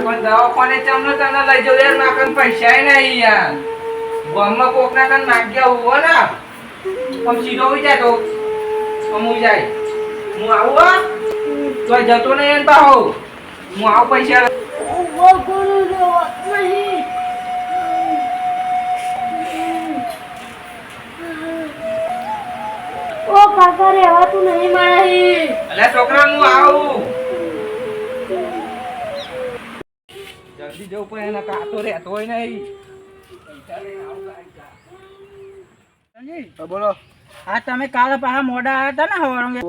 પણ દવાખાને ચમનો તને લઈ જાવ યાર માકન પૈસા નહીં યાર ગામમાં કોકના કન માગ્યા હોવો ને આમ સીધો હોઈ જાય તો આમ હોઈ જાય હું આવું હા તો જતો નહીં એને પાહો હું આવું પૈસા ઓ કાકા રહેવાતું નહીં મારાથી. અલ્યા છોકરા હું આવું જલ્દી જવું પણ એના કાતો રહેતો હોય નહીં પૈસા લઈને આવું કાંઈ. બોલો. આ તમે કાલે પાછા મોડા આવ્યા હતા ને હવારમાં?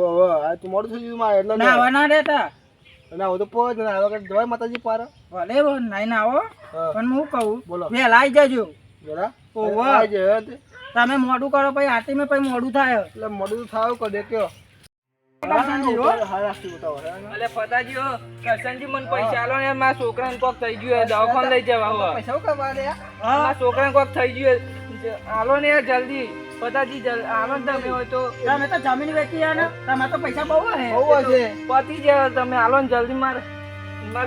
આ તું મોડું થઈ ગયું મારે એટલે ના આવા ના રહેતા. ના હું તો પહોંચ ને આ વખત જવાય માતાજી પાર. ભલે નહીં આવો પણ હું કહું બોલો. વહેલા આવી જજો. જરા ઓહો. આવી જાય તે. તમે મોડું કરો પછી આરતી માં પછી મોડું થાય. એટલે મોડું તો થાવ કર દે કયો. કરશનજી હો. હા રાસ્તી બતાવો. અલે ફતાજી હો કરશનજી મને પૈસા આલો ને મારા છોકરાને કોક થઈ ગયું દવાખાને લઈ જવા હવે પૈસા કરવા દે. મારા છોકરાને કોક થઈ ગયું આલો ને યાર જલ્દી ફતાજી આલો ને તમે હોય તો તમે તો જમીન વેચી ગયા ને તમે તો પૈસા બહુ હે. બહુ હશે. પતી જાય તમે આલો ને જલ્દી મારો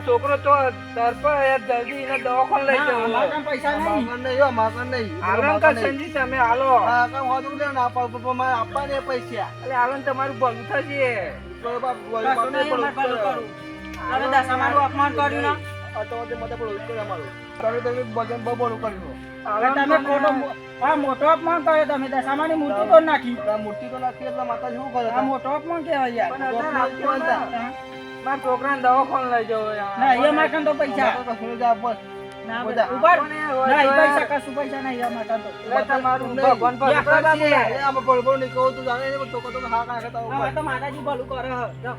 છોકરો તો તરફ યાર જલ્દી એને દવાખાને લઈ અમારા જવા કામ પૈસા નહીં. માગણ નહીં હો માગણ નહીં. આલો ને કરશનજી તમે આલો હા કામ હોતું લે ના મારે આપવા ને પૈસા. અલે આલો ને તમારું ભલું થશે તો બાપ કશું નહીં, અમારે ભલું કરું. તમે દશા મારું અપમાન કર્યું ને આ તો તે મતે બોલું કરે અમારું. તમે ભજન બહુ બોલું કર્યું. હવે તમે ખોટો મોટો અપમાન કર્યો. તમે દશામાની મૂર્તિ તો નાખી. આ મૂર્તિ તો નાખી એટલે માતાજી શું કરે? આ મોટો અપમાન કહેવાય યાર. પણ અત્યારે આપજો ને. મારા છોકરાને દવાખાને લઈ જવો યાર ના એ મારે તો પૈસા ના બધા. ઉભા ના એ પૈસા કશું પૈસા નહીં એ મારે તો. એટલે તમારું ભગવાન ભલું કરશે. આમાં બોલ નહીં કહું તું જાણે નહીં તો તો હા કાકા હવે તો માતાજી ભલું કરે હે. જાઓ.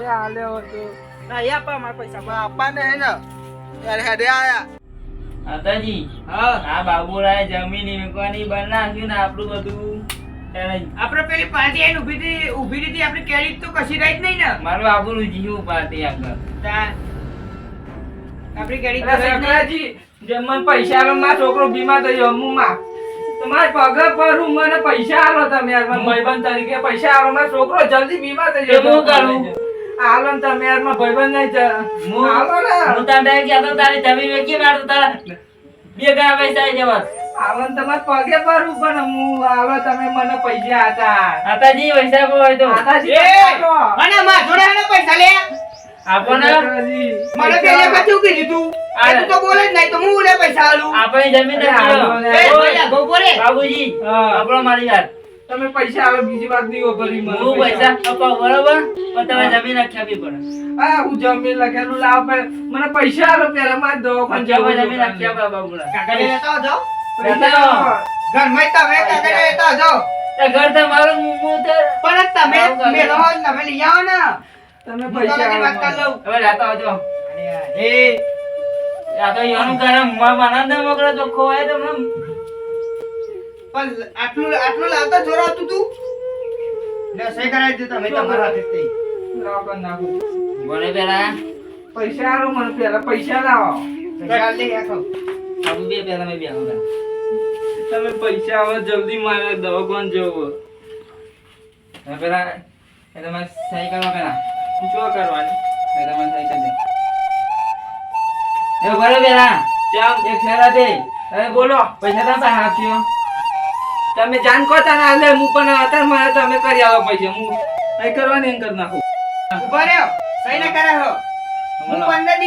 એ આલ્યો હતો ના એ આપવા મારા પૈસા. આપવા ને હે ને યાર હેડે આયા. માતાજી આ બાબુરાએ જમીન વેચવાની બંધ નાખ્યું ને આપણું બધું ત્યારે આપણે પેલી પાર્ટી આઈને ઊભી હતી આપણી કેરી તો કશી રહી જ નહીં ને મારું બાબુનું જીવું પાર્ટી આગળ આપણી કેરી તો સકરાજી જેમ મને પૈસા આલો મારો છોકરો બીમાર થઈ ગયો હું માં તમારે પગ પર મને પૈસા આલો તમે યાર મારા ભાઈબંધ તરીકે પૈસા આલો મારો છોકરો જલ્દી બીમાર થઈ ગયો હું કરું? આલો ને તમે યાર મારા ભાઈબંધ નહીં હું આલો ને હું તને કહેતો તારી જમીન વેચી મારું તારા બે ઘણા પૈસા આવી જવા આલો ને તમારે પગે પર પણ હું આલો તમે મને પૈસા હતા માતાજી પૈસા કોઈ હોય તો માતાજી અને માં જોડે એને પૈસા લે. આપો ને મને પેલે કશું કીધું તું. તું તો બોલે જ નહીં તો હું ઉડે પૈસા આલું. આપણી જમીન બાબુજી આપણો મારી વાત તમે પૈસા આલો બીજી વાત નહીં વાપરી મને હું પૈસા અપાવ બરોબર પણ તમે જમીન રાખી આપવી પડે હા હું જમીન લખેલું લાવ મને પૈસા આલો પેલા મારે દવાખાને પંજાબ જમીન રાખી આપવા બાબુરા કાકાને લેતા જાઓ. લેતા ઘરમાં તમે કાકાને લેતા જાઓ. ઘર તમારું હું તો પણ તમે મેલો હોય ને તમે લઈ આવો ને. તમે હું પૈસા કાકાની વાત કરી આલો લઉં. હવે લેતા આવજો આ તો યાનું કરે મનંદ મગર ચોખ્ખો હોય તો મને પણ આટલું લાવતા જોરાતું તું. લે સહી કરાવી દો તમે તમારા હાથે જ. લાવ કર નાખું મને પેલા પૈસા આલો મને પેલા પૈસા લાવો પૈસા લઈ આખો. આબુ બે પેલા મેં બે હવે તમે પૈસા આવો જલ્દી મારે દવાખાને જવું પેલા એ તમે સહી કરવા પેલા શું કરવાની એ તમે સહી કરી દે એ બરો પેલા ચાલ એક ફેરા દે હવે બોલો પૈસા તો પાસે આપ્યો તમે જાણ કો તને આલે હું પણ અત્યારે મારે તમે કરી આવો પૈસા હું કઈ કરવાની એમ કરી નાખું ઉભા રહ્યો. સહી ના કરાવો. હું 15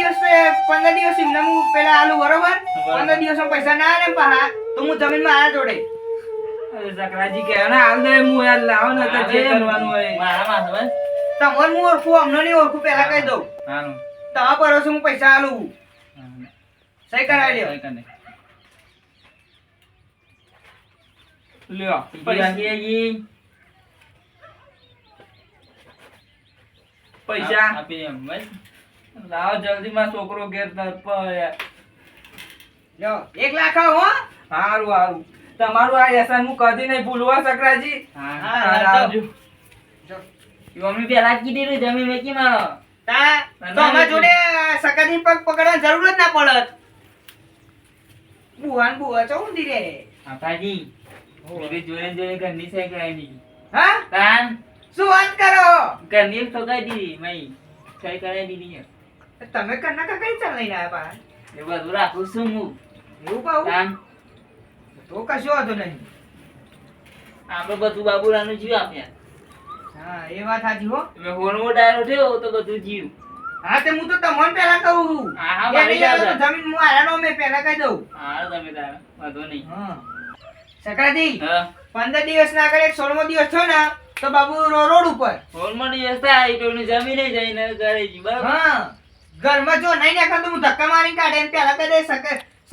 દિવસ એમને હું પેલા આલુ બરોબર. 15 દિવસમાં પૈસા ના આવે ને પાહા તો હું જમીનમાં આયા જોડે. અરે સકરાજી કે ને હાલ દે હું યાર લાવો ને તો જે કરવાનું હોય મારા માં હવે તમને હું ઓળખું અમને નહીં ઓળખું પેલા કહી દઉં. હાનું તમારા ભરોસે હું પૈસા આલું. સહી કરાવી લ્યો. સહી કરી દે લ્યો પૈસા આપી એમ બસ લાવો જલ્દી માં છોકરો ઘેર તરફ યાર લ્યો 1 લાખ આવો હો. હારું હારું તમારું આ એહસાન હું કદી નહીં ભૂલવા સકરાજી હા હા, આવજો મમ્મી પેલા કીધેલું જમીન વેચી મારો તા તો અમારા જોડે સકાની પગ પકડવાની જરૂર જ ના પડત. બુવા ચોંડી રે. આપાજી મેરી જોડે જોડે ઘરની સહી કરાવી દીધી હા તાન શું વાત કરો? ઘરની ઠોકાઈ દીધી મઈ સહી કરાવી દીધી તમે કરના કાકા કઈ ચાલ લઈને આવ્યા પાછા? એ બધું રાખું છું હું એવું કહું તાન તો કશો વાંધો નહીં. આપણે બધું બાબુરાનું જીવ આપ્યા હા એ વાત સાચી હો. મેં હોનવો ડાયરો થયો તો બધું જીવ હા તે હું તો તમને પહેલા કહું છું. હા, હા, મારી એની આગળ વાત. તો જમીન હું આયાનો મેં પહેલા કહી દઉં. હા તમે તારા વાંધો નહીં હા સકરાજી હા 15 દિવસના આગળ એક 16મો દિવસ થયો ને તો બાબુ રોડ ઉપર. હોલમાં દિવસ થાય તો એની જમીને જઈને ઘરે જી બરાબર હા ઘરમાં જો નહીં નાખો તો હું ધક્કા મારી કાઢે એમ પહેલા કહી દે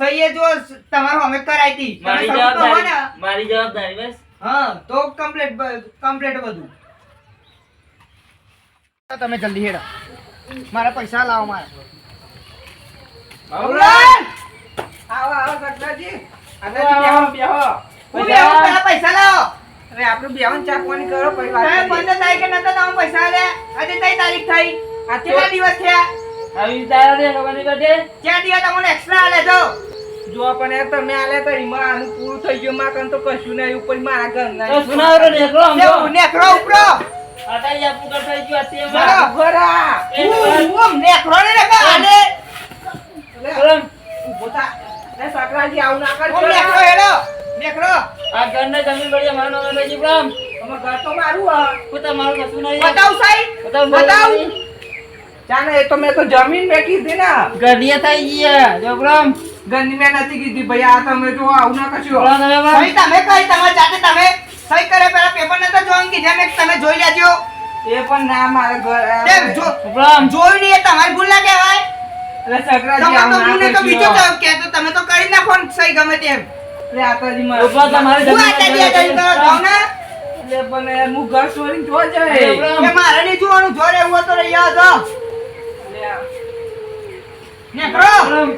સહીએ જો તમારું અમે કરાઈ હતી તમે મારી સબૂત તો હોય ને. જવાબદારી મારી જવાબદારી બસ હા તો કમ્પ્લીટ બધું. તમે જલ્દી હેડો મારા પૈસા લાવો મારા. બાબુલાલ! આવો આવો સકરાજી આવો, બેહો આવો. બેહો હું બેહું, પહેલા પૈસા લાવો. અરે આપણે બેહન ચા પાણી કરો પછી વાત તમે કરીએ. 15 તારીખે નતા તમે પૈસા આલ્યા. આજે કઈ તારીખ થઈ? આ કેટલા દિવસ થયા? આવી તારા દે ખબર કાઢે ચાર દિવસ તમને એક્સ્ટ્રા આલે તો. જો પણ યાર તમે આલ્યા તો એમાં આનું પૂરું થઈ ગયું માં કન તો કશું નહીં ઉપર મારા ઘરના તો સુનાવરો નેકળો આમ જો. કેવું નેકરો ઉપરો? આટાઈ આપું કર થઈ ગયું આ બરાબર. તેમાં. ભરા ઉમ નેકરો ને નકા આલે. બરાબર. ઉભો થા એ સકરાજી આવું ના ઉમ કરજો નેકરો હેડો. નેકરો. આ ઘરને જમીન બળીએ મારનો મેં જી પ્રામ તમે ઘર તો મારું હા પોતા મારું કશું નહીં બતાવ સાઈ. બતાવ બતાવ. ચાને એ તો મેં તો જમીન મેં કીધી ને ઘડિયા થઈ ગયા જો પ્રામ ઘરની મેં નથી કીધી ભાઈ આ તમે જો આવું ના કરશો પ્રામ તમે પ્રામ સહી તમે કઈ તમારે જાતે તમે સહી કરે પેલા પેપર નતા જોવાનું કીધા મેં તમે જોઈ લેજો. એ પણ ના મારે તેમ ઘર જો પ્રામ જોયું નહીં એ તમારી ભૂલ ના કહેવાય. એટલે સકરાજી તમે આવું તો ભૂલ નહીં તો ના બીજું કરશો કહેતો તમે તો કરી નાખો ને સહી ગમે તેમ. એટલે આતાજી ઉપરા તમારે હું આ જમીન તારી આ તારી કરો જાઓ ને. એટલે પણ યાર હું ઘર છોડીને જો જાય પ્રામ. એ મારે નહીં જોવાનું જો રહેવું હોય તો રહી આવો જાઓ. નેકરો. પ્રામ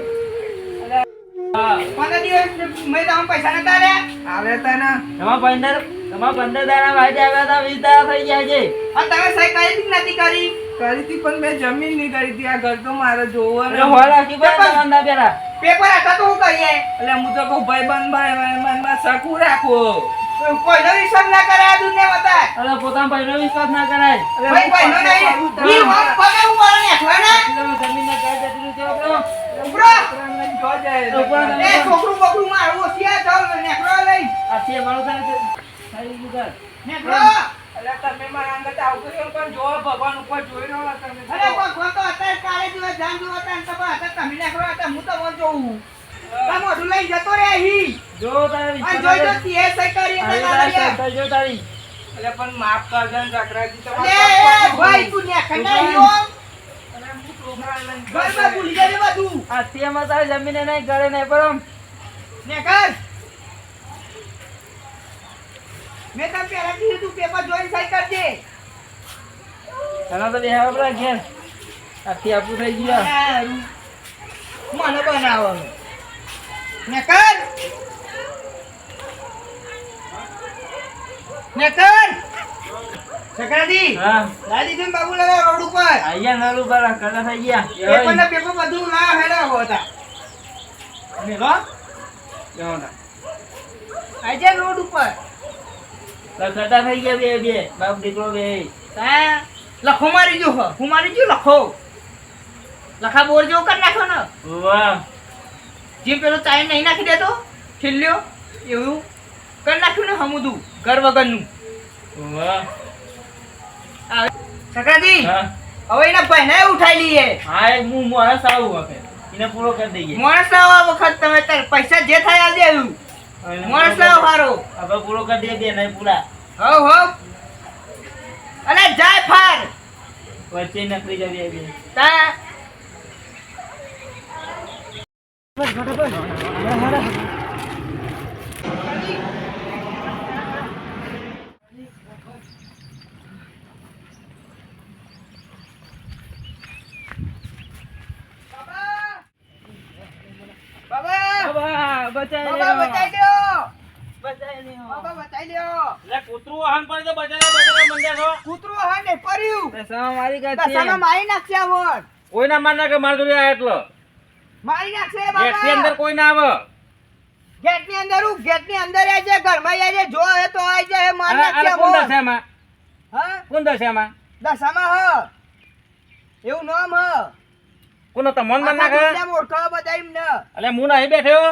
હા 15 દિવસ મેં તમને પૈસા નતા આલ્યા. આવે તને તમારા 15 દાડા વાજે આવ્યા હતા 20 દાડા થઈ ગયા છે અને તમે સહી કરી હતી કે નથી કરી? કરી હતી પણ મેં જમીન નહીં કરી હતી આ ઘર તો મારે જોવો ને એટલે હોળ રાખી બંધ ના પેલા પેપર હતા તો હું કરીએ? એટલે હું તો કહું ભાઈ બંધ ભાઈ મનમાં શકું રાખો કોઈનો વિશ્વાસ ના કરે આ દુનિયા બતાય. એટલે પોતાના ભાઈનો વિશ્વાસ ના કરાય ભાઈ કોઈનો નહીં. ઈ વાત પગે હું મારો નેકરો ને. એટલે જમીન ના કાઢ જતી છે પ્રામ ઉપરો. જો જાય ઉપર એ છોકરું બોકરું મારું ઓછિયા જાઓ નેકરો લઈ. આ છે મારું થાય છે થઈ ગયું ઘર નેકરો. એટલે તમે મારા અંગત આવતો રહ્યો પણ જો ભગવાન ઉપર જોઈ રહ્યો તમે અરે ભગવાન તો અત્યારે કાલે દિવસ જાન જોવા હતા ને તો પણ અત્યારે તમે નેકરો હતા હું તો મોં જોઉં. તમે મોઢું લઈ જતો રે અહીં. જો તારે અને જોઈ તો તીએ સહી કરી એટલે કાગળિયા. જો તારી એટલે પણ માફ કરજો ને સકરાજી અલે એ ભાઈ તું નેકર ના લ્યો. ઘરમાં ભૂલી જજે બધું. આ તેમાં તારે જમીને નહીં ઘરે નહીં પરમ નેકર. મેં તને પહેલા કીધું તું પેપર જોઈને સહી કરજે. તને તો બેહાવ પડા ઘેર આથી આપું થઈ ગયું સારું. મને બનાવવાનું. નેકર. નેકર. સકરાજી હા લાદી દે બાબુ લગા રોડ ઉપર. આયા નાલું બરા કડા થઈ ગયા પેપર ને પેપર બધું ના હેડા હોતા. મેલો આજે રોડ ઉપર. કડા થઈ ગયા બે બે બાપ દીકરો બે હા લખો મારી જો હું મારી જો લખો. લખા બોર જેવો કરી નાખો ને. વાહ જેમ પેલો ચાય નહીં નાખી દેતો છેલ્લ્યો એવું કરી નાખ્યું ને હમુદું ઘર વગરનું. વાહ સકરાજી હા હવે એના ભાઈને ઉઠાઈ લઈએ. હા એક હું માણસ આવું વખત એને પૂરો કરી દઈએ માણસ લાવો આ વખત તમે તાર પૈસા જે થાય આ દેવું. માણસ લાવો હારો. હવે પૂરો કરી દઈએ બે નહીં પૂરા હવ હવ. અલે જાય ફાર. વચ્ચે નકરી જવી બે તા બાબા બચાય બાબા બચાઈ લ્યો. બચાય નહીં બાબા બચાઈ લ્યો. લે કૂતરું વાહન પર તો બચાય મંડ્યા છો કૂતરું હા ને પડ્યું. મારી દશામાં મારી નાખશે આ વોટ. કોઈ ના માર નાખે માર જોડે એટલો મારી નાખશે ગેટ ની અંદર બાબા. કોઈ ના આવે ગેટ ની અંદર હું ગેટ ની અંદર આવજે ઘરમાં આવજે જો હે તો આવી જાય મારી નાખશે આ કોણ વોટ. દશામાં હા કોણ દશામાં દશામાં હ એવું નામ હ. કોનો તમોન મન નાખે આખા ઓળખાવો બધા એમને એટલે હું નહીં બેઠ્યો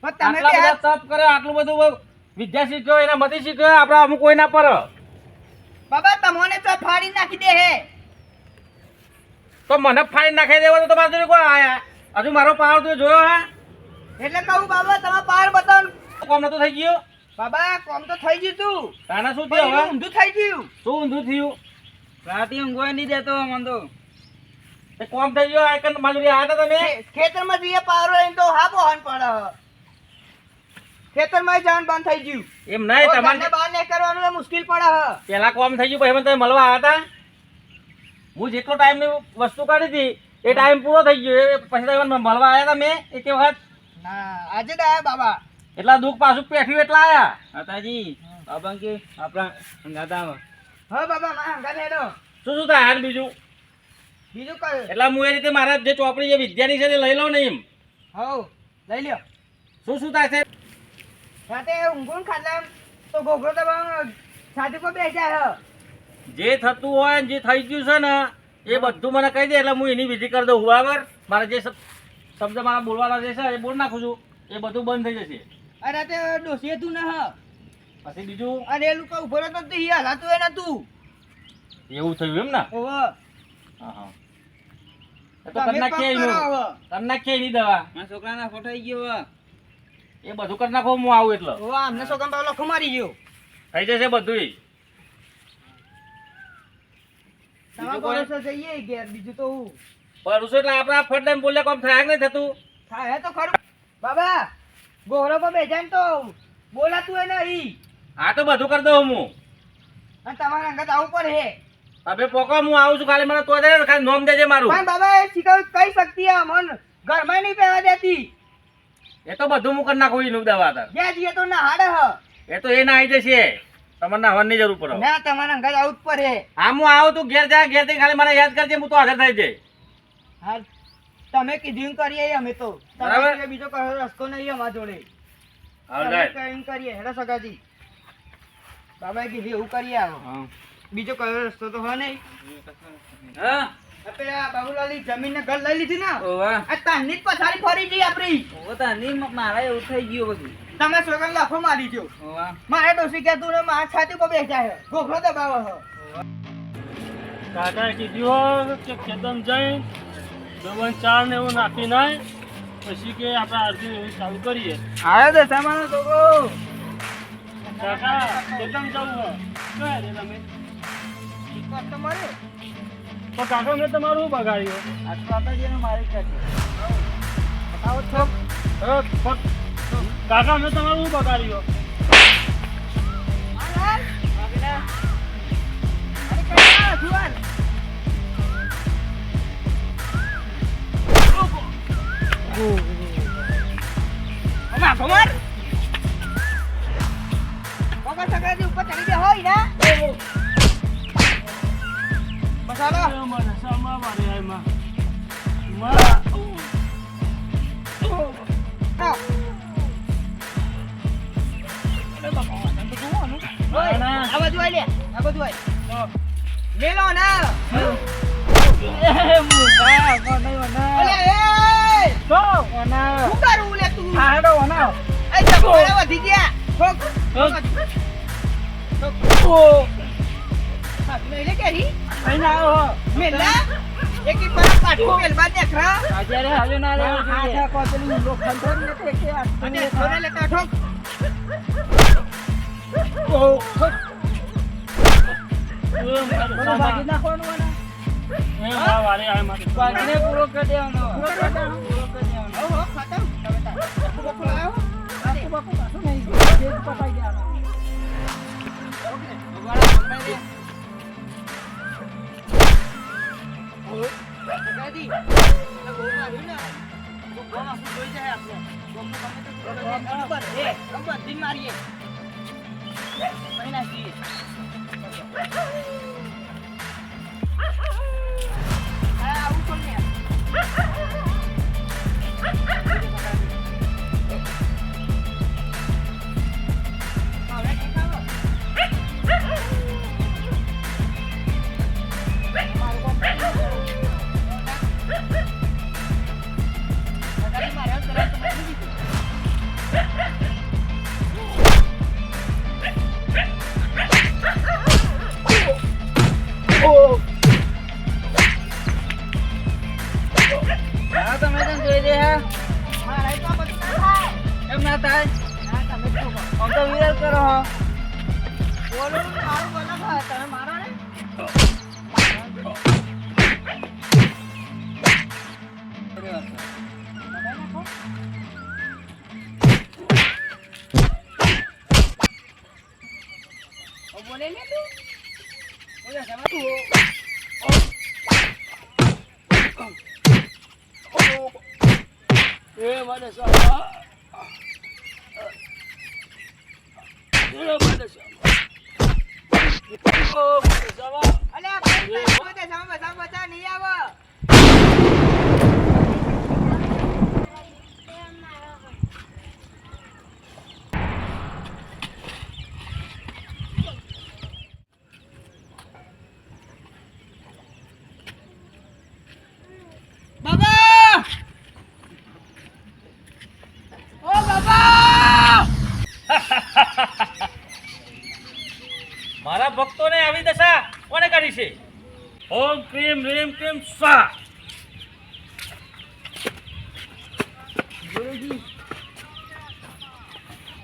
પણ તમે આટલા બે બધા તપ કરે આટલું બધું વિદ્યા શીખ્યો એના મતી શીખ્યો આપણે અમુક કોઈ ના પર બાબા તમોને તો ફાડી નાખી દે હે તો મને ફાઈન નાખી દેવાનું તો મારે કોઈ આયા હજુ મારો પાવર તું જોયો હે એટલે કહું બાબા તમારો પાર બતાવ કોમ નતો થઈ ગયો બાબા કોમ તો થઈ ગયું તું તાના શું પણ થયું હવે એનું ઊંધું થઈ ગયું શું ઊંધું થયું રાતે ઊંઘવા નહીં દેતો મન તો તે કોમ થઈ ગયો આ કન મજૂરી આયા હતા તમે ખેતરમાં જઈએ પારો લઈને તો હા બોહન પડે ખેતરમાં જવાનું બંધ થઈ ગયું એમ નહીં તો તમારે ઘરને બહાર નહીં કરવાનું એટલે મુશ્કેલ પડે પેલા કોમ થઈ ગયું પછી મને તમે મળવા આવ્યા હતા હું જેટલો ટાઈમની વસ્તુ કાઢી હતી એ ટાઈમ પૂરો થઈ ગયો એ પછી તમે મળવા આવ્યા હતા મેં એક વખત ના આજે જ આયા બાબા એટલા દુઃખ પાછું પેઠ્યું એટલા આયા માતાજી બાબા કે આપણા અંગાતા હા બાબા મારા હંગાત હેડો શું શું થાય હાલ બીજું બીજું કયું એટલે હું એ રીતે મારા જે ચોપડી જે વિદ્યાની છે તે લઈ લઉં ને એમ હવ લઈ લ્યો શું થાય છે રાતે ઊંઘું ખાધા તો ઘોઘરો દબાવ છાતી પર બેસી જાય જે થતું હોય ને જે થઈ ગયું છે ને એ બધું મને કહી દે એટલે હું એની વિધિ કરી દઉં બરાબર મારા જે શબ્દ મારા બોલવાના જે છે એ બોલ નાખું છું એ બધું બંધ થઈ જશે અરે રાતે ડોસીએ તું ના પછી બીજું અરે એ લોકો ઉભો રહેતો તો ઈ હલાતું એ નતું એવું થયું એમ ને ઓવ હા હા એ તો કરી નાખીએ એનું કરી નાખીએ એની દવા મારા છોકરાના ફોટો આવી ગયો એ બધું કરી નાખો હું આવું એટલે ઓવ આમને સોગમ પાવ લખો મારી ગયો થઈ જશે બધું તમારા ભરોસે જઈએ ઘેર બીજું તો હું પરુષો એટલે આપણે ફટ ટાઈમ બોલ્યા કોમ થાય કે નહીં થતું થાય તો ખરું બાબા ગોળો પર બેઠા ને તો બોલાતું એ નહીં હા તો બધું કરી દઉં હું અને તમારા અંગત આવું પડે હવે પોકો હું આવું છું ખાલી મને તો દે ખાલી નોમ દેજે મારું પણ બાબા એ શીખવ કઈ શકતી આ મન ઘરમાં નહીં પહેવા દેતી એ તો બધું હું કરી નાખું એનું દવા હતા જ્યાં જઈએ તો ના હાડે હ એ તો એ ના આવી જશે તમારે નાહવાની જરૂર પડે ના તમારા અંગત આવું જ પડે હા હું આવું તું ઘેર જા ઘેર થી ખાલી મને યાદ કરજે હું તો હાજર થઈ જાય હા તમે કીધું એમ કરીએ અમે તો બરાબર. તમારા સિવાય બીજો કયો રસ્તો નહીં અમારા જોડે Alright. તમે એમ કરીએ હેડો સગાજી બાબાએ કીધું એવું કરીએ આવો બીજો કયો રસ્તો તો હોય નહીં હા પેલા બાબુલાલી જમીન ને ઘર લઈ લીધી ને ઓવા આ તારની જ પછાડી ફરી જઈ આપણી ઓતા નહીં મારા એવું થઈ ગયું બધું તમે સોગન લાફો મારી જો ઓવા મારે ડોસી કે તું ને મારા છાતી પર બેસા છે ગોખલો દબાવો હો કાકાએ કીધું કે ખેતમ જઈ દવન ચાર ને એવું નાખી નાય પછી કે આપણે અરજી એવું ચાલુ કરીએ આવ્યો તો સામાન તો કાકા ખેતમ જવું હોય કયા રે તમે તમારે તો કાકા મેં તમારું શું બગાડ્યું આ માતાજીને મારી કાઢી આવો છો કાકા મેં તમારું શું બગાડ્યું મને સામા મારે એમાં મેલો ના શું કરું લે તું એ ચકોડા વધી ગયા મેલે કેરી મેલા એક એક પર પાટો મેલવા દેખરા આજે હાજો ના રે આઠા કોતલી લોક ખંડર ને તે કે અને થોડે લે કાઠો ભાગી નાખવાનું વારે આ મારે બાકીને પૂરો કરી દેવાનો પૂરો કરી દેવાનો ઓહો ખતમ તમે બકો લાવો આખું બકો પાછું નહીં જે પતાઈ ગયા ઓકે ભગવાન પકડાઈ દે ગાડી બહુ માર્યું ને બહુ આખું જોઈ જાય આપણે ગોમનો ગમે તો એ ગમે દિન મારીએ મહિના થી હા આવું કોણ ને હવે કે ખાવો મારું કોમ લાવ તમે તને જોઈ લે હે મારે તો બધું ના થાય. એમ ના થાય ના, તમે જ કહો. આમ તો વિરોધ કરો હો બોલું મારું બોલો છો, તમે મારો ને. બોલે ને તું બોલે સમજ તું એ મને સાવા એ મને સાવા અલ્યા ભાઈ પોતે સમજ નહીં આવો. બાબા ઓ બાબા મારા ભક્તોને આવી દશા કોને કરી છે? ઓમ ક્રીમ રીમ ક્રીમ સ્વા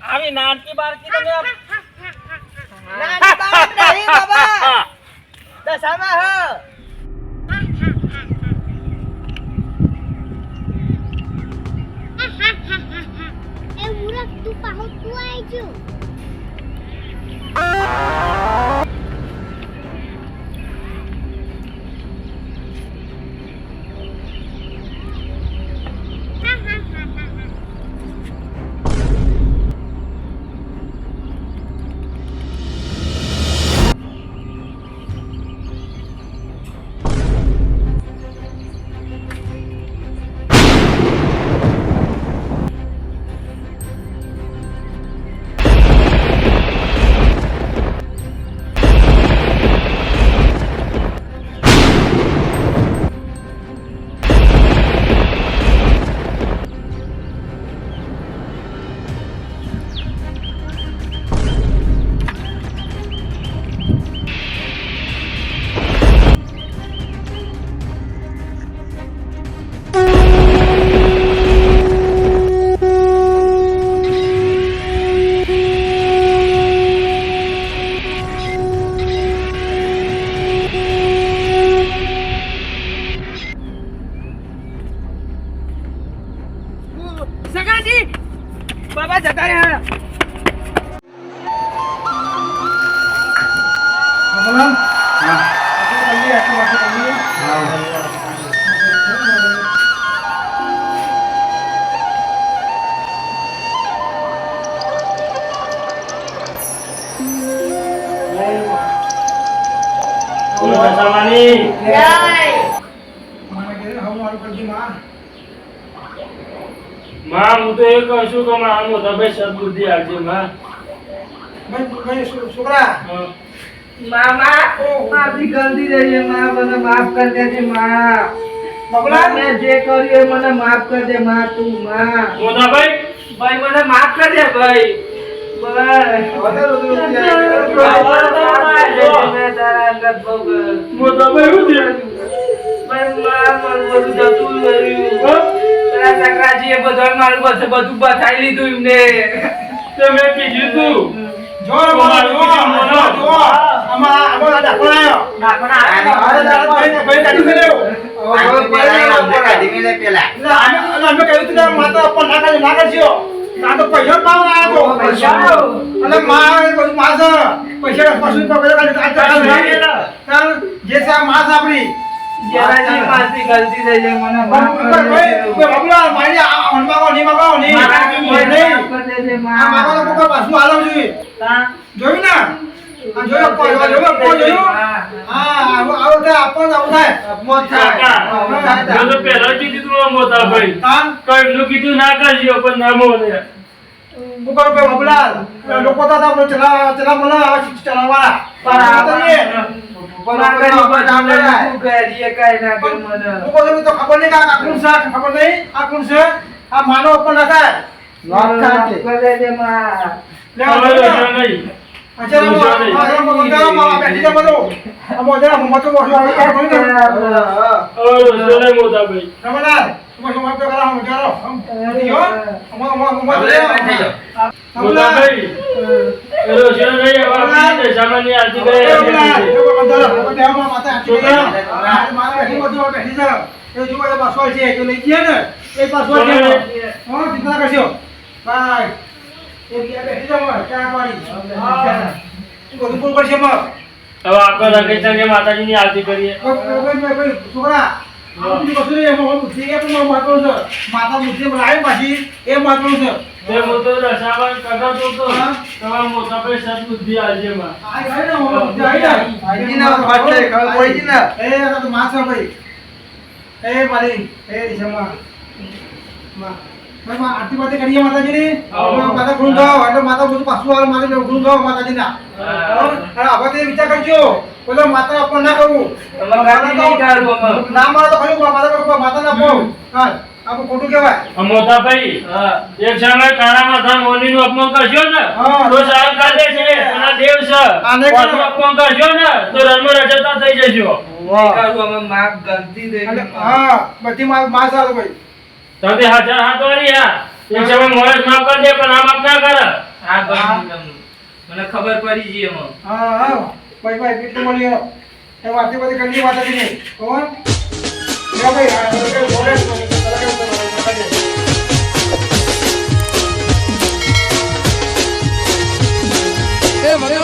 આવી નાનકી બાળકી તમે ના બાપ નહીં બાબા દશામાં હ એ મૂરખ તું પાહો તું આવી જો સગાજી બાબા જતા રહ્યા. દશામાની માં હું તો એ કહું છું કે મારા મોટા ભાઈ સદબુદ્ધિ આપજે માં હા. મામા મારી ગલતી રહી છે માં, મને માફ કરી દેજે માં. મેં જે કર્યું એ મને માફ કરી દે માં, તું માં. મોટા ભાઈ ભાઈ મને માફ કરી દે ભાઈ. ભાઈ મેં તારા અંગત બહુ કર્યું. મોટા ભાઈ શું થયું? ભાઈ માં મારું બધું જતું રહ્યું. પેલા સકરાજીએ મારું બધું બતાવી લીધું એમને. તે મેં કીધું તું જેનાથી મારી ગલતી થઈ છે મને માફ કરી દેજે. માફ કરી દેજે માં. મેં તો પહેલા કીધું તું મોટા ભાઈ કઈનું કીધું ના કરજો પણ ના મોને માફ કરી દેજે માં. હવે રજા નહીં મોટાભાઈ એ રોશિયો નહીં હવે સામાન્ય આરતી કરે હવે આપણે રંગેચંગે માતાજીની આરતી કરીએ તે મોટો રસાવાન કગાતો તો તમારા મોટાભાઈ સદબુદ્ધિ આજે માં આરતી બાતી કરીએ માતાજીની માતા ગુણ ગાઓ એટલે માતા બધું પાછું આવે માતા ગુણ ગાઓ માતાજીના હવે તે વિચાર કરજો બોલો માતા અપમાન ના કરવું ના મારે તો ખરી માતા ના કહું આપણે ખોટું કહેવાય મોટાભાઈ એક સમય કાળા માથા મોની નું અપમાન કરશો ને તો સાહેબ કાઢે છે એના દેવ છે પાછું અપમાન કરશો ને તો રન્મ રચતા થઈ જશો હા બધી માં સારું ભાઈ તમે 1000 હાથ વાળી હા એક સમય મોરસ માફ કરી દે પણ આ માફ ના કરે મને ખબર પડી ગઈ એમાં હા હા ભાઈ કેટલું મળ્યો એ વાતી બધી કરી માતાજીની કોણ ભાઈ એ મને